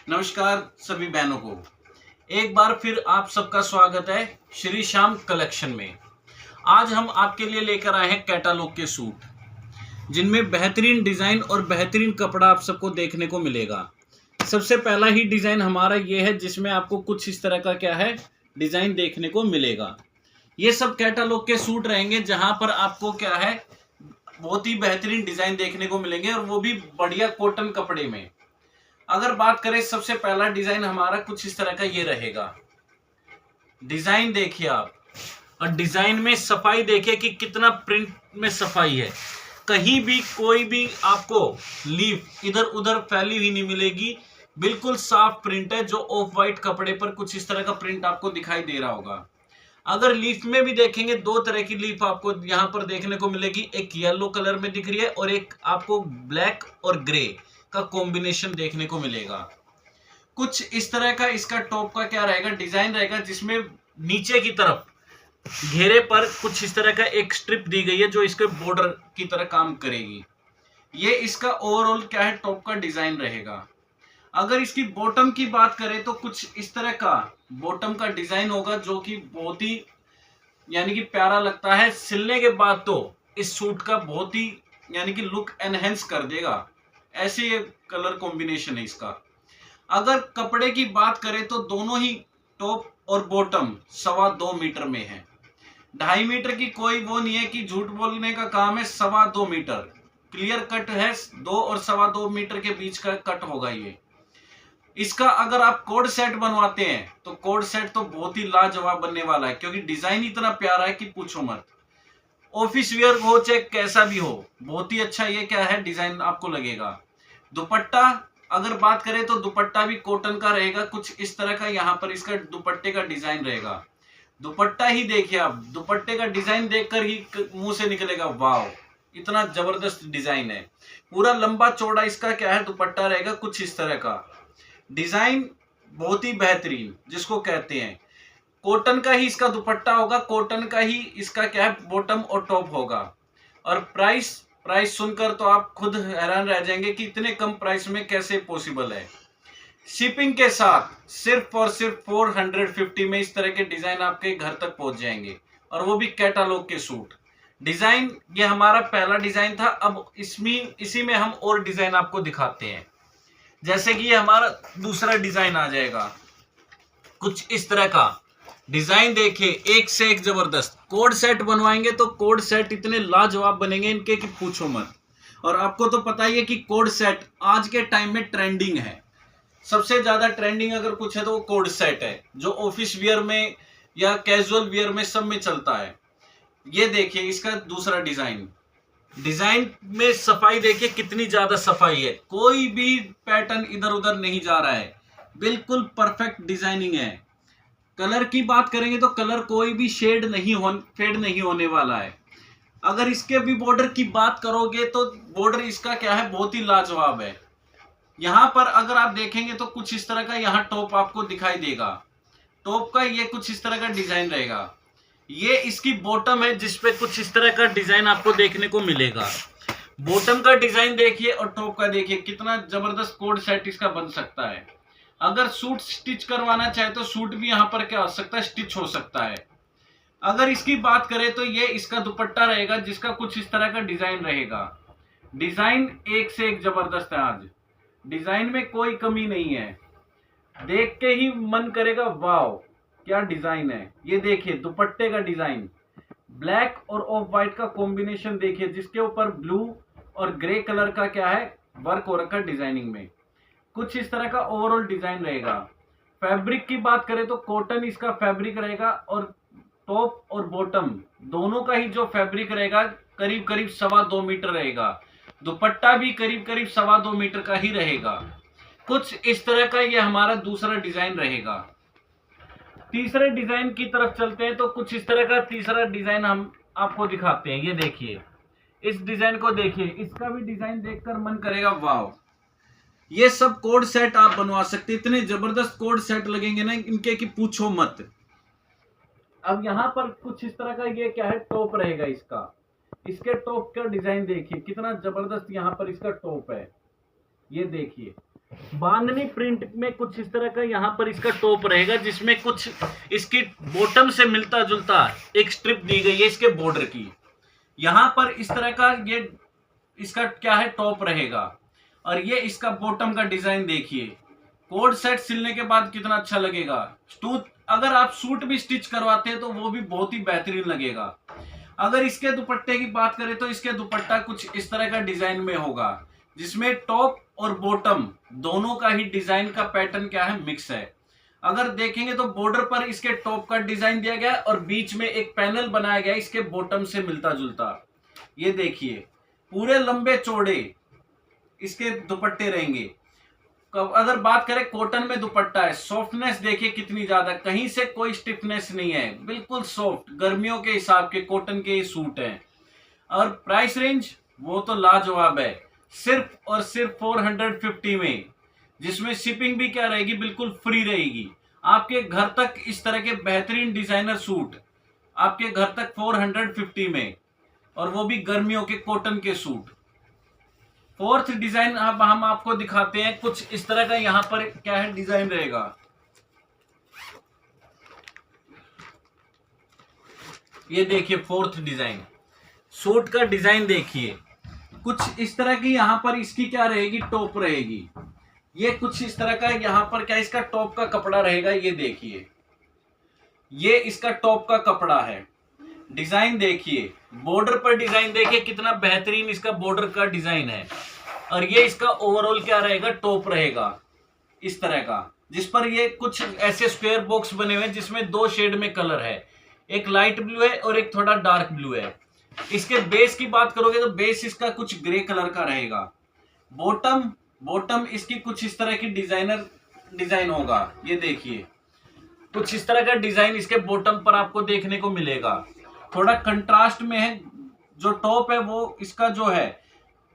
नमस्कार सभी बहनों को। एक बार फिर आप सबका स्वागत है श्री श्याम कलेक्शन में। आज हम आपके लिए लेकर आए हैं कैटालॉग के सूट, जिनमें बेहतरीन डिज़ाइन और बेहतरीन कपड़ा आप सबको देखने को मिलेगा। सबसे पहला ही डिज़ाइन हमारा ये है, जिसमें आपको कुछ इस तरह का क्या है डिज़ाइन देखने को मिलेगा। ये सब कैटालॉग के सूट रहेंगे, जहां पर आपको क्या है बहुत ही बेहतरीन डिज़ाइन देखने को मिलेंगे, और वो भी बढ़िया कॉटन कपड़े में। अगर बात करें, सबसे पहला डिजाइन हमारा कुछ इस तरह का ये रहेगा। डिजाइन देखिए आप, और डिजाइन में सफाई देखिए कि कितना प्रिंट में सफाई है। कहीं भी कोई भी आपको लीफ इधर उधर फैली हुई नहीं मिलेगी। बिल्कुल साफ प्रिंट है, जो ऑफ वाइट कपड़े पर कुछ इस तरह का प्रिंट आपको दिखाई दे रहा होगा। अगर लीफ में भी देखेंगे, दो तरह की लीफ आपको यहाँ पर देखने को मिलेगी। एक येलो कलर में दिख रही है, और एक आपको ब्लैक और ग्रे का कॉम्बिनेशन देखने को मिलेगा। कुछ इस तरह का इसका टॉप का क्या रहेगा डिजाइन रहेगा, जिसमें नीचे की तरफ घेरे पर कुछ इस तरह का एक स्ट्रिप दी गई है, जो इसके बॉर्डर की तरह काम करेगी। ये इसका ओवरऑल क्या है टॉप का डिजाइन रहेगा। अगर इसकी बॉटम की बात करें तो कुछ इस तरह का बॉटम का डिजाइन होगा, जो कि बहुत ही यानी कि प्यारा लगता है। सिलने के बाद तो इस सूट का बहुत ही यानी कि लुक एनहेंस कर देगा। ऐसे ये कलर कॉम्बिनेशन है इसका। अगर कपड़े की बात करें तो दोनों ही टॉप और बॉटम 2.25 मीटर में है। 2.5 मीटर की कोई वो नहीं है कि झूठ बोलने का काम है। 2.25 मीटर क्लियर कट है। 2 और 2.25 मीटर के बीच का कट होगा ये। इसका अगर आप कोड सेट बनवाते हैं तो कोड सेट तो बहुत ही लाजवाब बनने वाला है, क्योंकि डिजाइन इतना प्यारा है कि पूछो मत। ऑफिस वियर हो चाहे कैसा भी हो, बहुत ही अच्छा ये क्या है डिजाइन आपको लगेगा। दुपट्टा अगर बात करें तो दुपट्टा भी कॉटन का रहेगा। कुछ इस तरह का यहाँ पर इसका दुपट्टे का डिजाइन रहेगा। दुपट्टा ही देखिए आप, दुपट्टे का डिजाइन देखकर ही मुंह से निकलेगा वाह, इतना जबरदस्त डिजाइन है। पूरा लंबा चौड़ा इसका क्या है दुपट्टा रहेगा। कुछ इस तरह का डिजाइन बहुत ही बेहतरीन, जिसको कहते हैं कॉटन का ही इसका दुपट्टा होगा, कॉटन का ही इसका क्या है बॉटम और टॉप होगा। और प्राइस प्राइस सुनकर तो आप खुद हैरान रह जाएंगे कि इतने कम प्राइस में कैसे पॉसिबल है। शिपिंग के साथ सिर्फ और सिर्फ 450 में इस तरह के डिजाइन आपके घर तक पहुंच जाएंगे, और वो भी कैटालॉग के सूट। डिजाइन ये हमारा पहला डिजाइन था। अब इसी में हम और डिजाइन आपको दिखाते हैं। जैसे कि ये हमारा दूसरा डिजाइन आ जाएगा। कुछ इस तरह का डिजाइन देखिए, एक से एक जबरदस्त। कोड सेट बनवाएंगे तो कोड सेट इतने लाजवाब बनेंगे इनके कि पूछो मत। और आपको तो पता ही है कि कोड सेट आज के टाइम में ट्रेंडिंग है। सबसे ज्यादा ट्रेंडिंग अगर कुछ है तो वो कोड सेट है, जो ऑफिस वियर में या कैजुअल वियर में सब में चलता है। ये देखिए इसका दूसरा डिजाइन। डिजाइन में सफाई देखिए, कितनी ज्यादा सफाई है। कोई भी पैटर्न इधर उधर नहीं जा रहा है, बिल्कुल परफेक्ट डिजाइनिंग है। कलर की बात करेंगे तो कलर कोई भी फेड नहीं होने वाला है। अगर इसके भी बॉर्डर की बात करोगे तो बॉर्डर इसका क्या है बहुत ही लाजवाब है। यहाँ पर अगर आप देखेंगे तो कुछ इस तरह का यहाँ टॉप आपको दिखाई देगा। टॉप का ये कुछ इस तरह का डिजाइन रहेगा। ये इसकी बॉटम है, जिसपे कुछ इस तरह का डिजाइन आपको देखने को मिलेगा। बॉटम का डिजाइन देखिए और टॉप का देखिए, कितना जबरदस्त कोड सेट इसका बन सकता है। अगर सूट स्टिच करवाना चाहे तो सूट भी यहाँ पर क्या हो सकता है स्टिच हो सकता है। अगर इसकी बात करें तो ये इसका दुपट्टा रहेगा, जिसका कुछ इस तरह का डिजाइन रहेगा। डिजाइन एक से एक जबरदस्त है। आज डिजाइन में कोई कमी नहीं है, देख के ही मन करेगा वाह क्या डिजाइन है। ये देखिए दुपट्टे का डिजाइन, ब्लैक और ऑफ वाइट का कॉम्बिनेशन देखिए, जिसके ऊपर ब्लू और ग्रे कलर का क्या है वर्क हो रखा डिजाइनिंग में। कुछ इस तरह का ओवरऑल डिजाइन रहेगा। फैब्रिक की बात करें तो कॉटन इसका फैब्रिक रहेगा, और टॉप और बॉटम दोनों का ही जो फैब्रिक रहेगा करीब करीब 2.25 मीटर रहेगा। दुपट्टा भी करीब करीब 2.25 मीटर का ही रहेगा। कुछ इस तरह का ये हमारा दूसरा डिजाइन रहेगा। तीसरे डिजाइन की तरफ चलते हैं तो कुछ इस तरह का तीसरा डिजाइन हम आपको दिखाते हैं। ये देखिए इस डिजाइन को देखिए, इसका भी डिजाइन देखकर मन करेगा वाह। ये सब कोड सेट आप बनवा सकते, इतने जबरदस्त कोड सेट लगेंगे ना इनके कि पूछो मत। अब यहाँ पर कुछ इस तरह का ये क्या है टॉप रहेगा इसका। इसके टॉप का डिजाइन देखिए, कितना जबरदस्त यहाँ पर इसका टॉप है। ये देखिए बांधनी प्रिंट में कुछ इस तरह का यहाँ पर इसका टॉप रहेगा, जिसमें कुछ इसकी बॉटम से मिलता जुलता एक स्ट्रिप दी गई है इसके बॉर्डर की। यहाँ पर इस तरह का ये इसका क्या है टॉप रहेगा, और ये इसका बॉटम का डिजाइन देखिए। कोड सेट सिलने के बाद कितना अच्छा लगेगा। अगर आप सूट भी स्टिच करवाते हैं तो वो भी बहुत ही बेहतरीन लगेगा। अगर इसके दुपट्टे की बात करें तो इसके दुपट्टा कुछ इस तरह का डिजाइन में होगा, जिसमें टॉप और बॉटम दोनों का ही डिजाइन का पैटर्न क्या है मिक्स है। अगर देखेंगे तो बॉर्डर पर इसके टॉप का डिजाइन दिया गया और बीच में एक पैनल बनाया गया इसके बॉटम से मिलता जुलता। ये देखिए पूरे लंबे चौड़े इसके दुपट्टे रहेंगे। अगर बात करें कॉटन में दुपट्टा है, सॉफ्टनेस देखिए कितनी ज्यादा, कहीं से कोई स्टिफनेस नहीं है, बिल्कुल सॉफ्ट गर्मियों के हिसाब के कॉटन के सूट हैं। और प्राइस रेंज वो तो लाजवाब है, सिर्फ और सिर्फ 450 में, जिसमें शिपिंग भी क्या रहेगी बिल्कुल फ्री रहेगी। आपके घर तक इस तरह के बेहतरीन डिजाइनर सूट आपके घर तक 450 में, और वो भी गर्मियों के कॉटन के सूट। फोर्थ डिजाइन अब हम आपको दिखाते हैं, कुछ इस तरह का यहाँ पर क्या है डिजाइन रहेगा। ये देखिए फोर्थ डिजाइन, सूट का डिजाइन देखिए कुछ इस तरह की। यहाँ पर इसकी क्या रहेगी टॉप रहेगी, ये कुछ इस तरह का यहाँ पर क्या इसका टॉप का कपड़ा रहेगा। ये देखिए ये इसका टॉप का कपड़ा है। डिजाइन देखिए, बॉर्डर पर डिजाइन देखिए कितना बेहतरीन इसका बॉर्डर का डिजाइन है। और ये इसका ओवरऑल क्या रहेगा टॉप रहेगा इस तरह का, जिस पर ये कुछ ऐसे स्क्वायर बॉक्स बने हुए हैं जिसमें दो शेड में कलर है, एक लाइट ब्लू है और एक थोड़ा डार्क ब्लू है। इसके बेस की बात करोगे तो बेस इसका कुछ ग्रे कलर का रहेगा। बॉटम इसकी कुछ इस तरह की डिजाइन होगा। ये देखिए कुछ इस तरह का डिजाइन इसके बॉटम पर आपको देखने को मिलेगा, थोड़ा कंट्रास्ट में है। जो टॉप है वो इसका जो है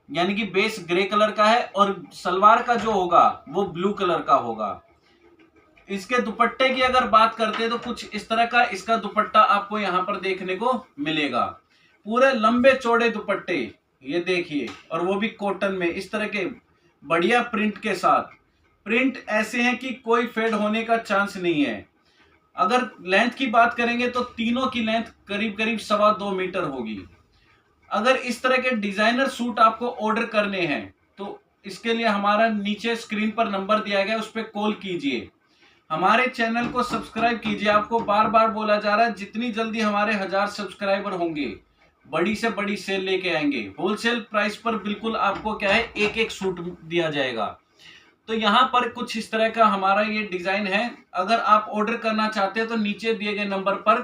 यानी कि बेस ग्रे कलर का है, और सलवार का जो होगा वो ब्लू कलर का होगा। इसके दुपट्टे की अगर बात करते हैं तो कुछ इस तरह का इसका दुपट्टा आपको यहाँ पर देखने को मिलेगा, पूरे लंबे चौड़े दुपट्टे। ये देखिए, और वो भी कॉटन में इस तरह के बढ़िया प्रिंट के साथ। प्रिंट ऐसे हैं कि कोई फेड होने का चांस नहीं है। अगर लेंथ की बात करेंगे तो तीनों की लेंथ करीब करीब 2.25 मीटर होगी। अगर इस तरह के डिजाइनर सूट आपको ऑर्डर करने हैं तो इसके लिए हमारा नीचे स्क्रीन पर नंबर दिया गया है, उस पर कॉल कीजिए। हमारे चैनल को सब्सक्राइब कीजिए। आपको बार बार बोला जा रहा है जितनी जल्दी हमारे 1000 सब्सक्राइबर होंगे बड़ी से बड़ी सेल लेके आएंगे। होलसेल प्राइस पर बिल्कुल आपको क्या है एक एक सूट दिया जाएगा। तो यहाँ पर कुछ इस तरह का हमारा ये डिजाइन है। अगर आप ऑर्डर करना चाहते हैं तो नीचे दिए गए नंबर पर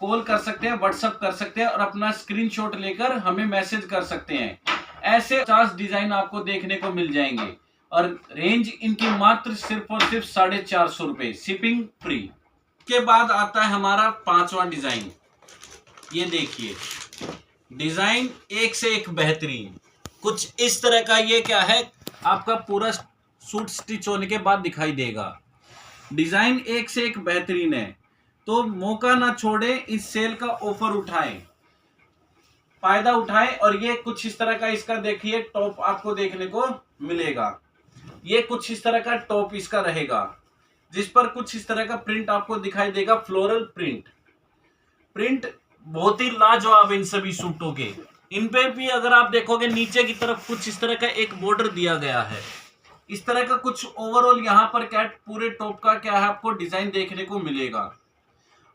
कॉल कर सकते हैं, व्हाट्सएप कर सकते हैं और अपना स्क्रीनशॉट लेकर हमें मैसेज कर सकते हैं। ऐसे 50 डिजाइन आपको देखने को मिल जाएंगे, और रेंज इनकी मात्र सिर्फ और सिर्फ 450 रुपए, शिपिंग फ्री। के बाद आता है हमारा 5वां डिजाइन। ये देखिए डिजाइन एक से एक बेहतरीन, कुछ इस तरह का। ये क्या है आपका पूरा सूट स्टिच होने के बाद दिखाई देगा। डिजाइन एक से एक बेहतरीन है, तो मौका ना छोड़े, इस सेल का ऑफर उठाएं, फायदा उठाएं। और ये कुछ इस तरह का इसका देखिए टॉप आपको देखने को मिलेगा। ये कुछ इस तरह का टॉप इसका रहेगा, जिस पर कुछ इस तरह का प्रिंट आपको दिखाई देगा, फ्लोरल प्रिंट बहुत ही लाजवाब इन सभी सूटों के। इन पे भी अगर आप देखोगे नीचे की तरफ कुछ इस तरह का एक बॉर्डर दिया गया है। इस तरह का कुछ ओवरऑल यहाँ पर क्या पूरे टॉप का क्या है आपको डिजाइन देखने को मिलेगा।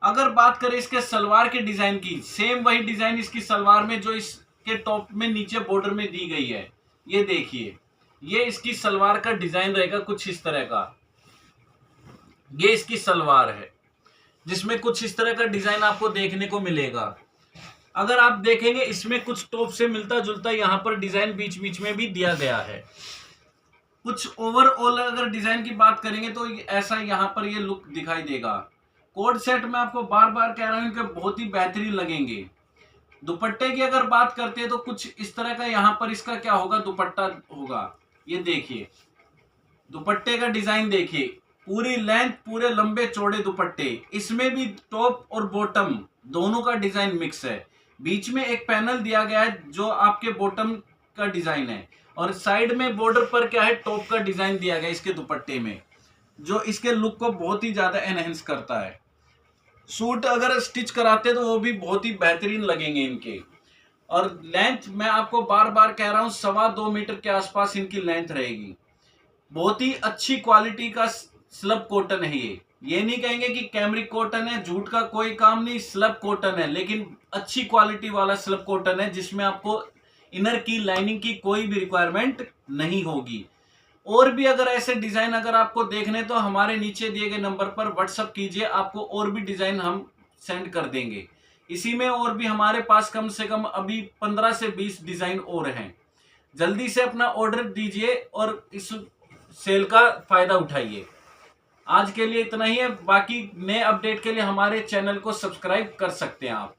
अगर बात करें इसके सलवार के डिजाइन की, सेम वही डिजाइन इसकी सलवार में जो इसके टॉप में नीचे बॉर्डर में दी गई है। ये देखिए ये इसकी सलवार का डिजाइन रहेगा कुछ इस तरह का। ये इसकी सलवार है जिसमें कुछ इस तरह का डिजाइन आपको देखने को मिलेगा। अगर आप देखेंगे इसमें कुछ टॉप से मिलता जुलता यहाँ पर डिजाइन बीच बीच में भी दिया गया है। कुछ ओवरऑल अगर डिजाइन की बात करेंगे तो ऐसा यहाँ पर ये लुक दिखाई देगा। कोड सेट में आपको बार बार कह रहा हूं कि बहुत ही बेहतरीन लगेंगे। दुपट्टे की अगर बात करते हैं तो कुछ इस तरह का यहाँ पर इसका क्या होगा दुपट्टा होगा। ये देखिए दुपट्टे का डिजाइन देखिए, पूरी लेंथ पूरे लंबे चौड़े दुपट्टे, इसमें भी टॉप और बॉटम दोनों का डिजाइन मिक्स है। बीच में एक पैनल दिया गया है जो आपके बॉटम का डिजाइन है, और साइड में बॉर्डर पर क्या है, टॉप का डिजाइन दिया गया इसके दुपट्टे में, जो इसके लुक को बहुत ही ज्यादा एनहेंस करता है। सूट अगर स्टिच कराते तो वो भी बहुत ही बेहतरीन लगेंगे इनके। और लेंथ मैं आपको बार बार कह रहा हूं, 2.25 मीटर के आसपास इनकी लेंथ रहेगी। बहुत ही अच्छी क्वालिटी का स्लब कॉटन है ये नहीं कहेंगे कि कैमरिक कॉटन है, जूट का कोई काम नहीं, स्लब कॉटन है, लेकिन अच्छी क्वालिटी वाला स्लब कॉटन है जिसमें आपको इनर की लाइनिंग की कोई भी रिक्वायरमेंट नहीं होगी। और भी अगर ऐसे डिजाइन अगर आपको देखने तो हमारे नीचे दिए गए नंबर पर व्हाट्सअप कीजिए, आपको और भी डिजाइन हम सेंड कर देंगे। इसी में और भी हमारे पास कम से कम अभी 15 से 20 डिजाइन और हैं। जल्दी से अपना ऑर्डर दीजिए और इस सेल का फायदा उठाइए। आज के लिए इतना ही है, बाकी नए अपडेट के लिए हमारे चैनल को सब्सक्राइब कर सकते हैं आप।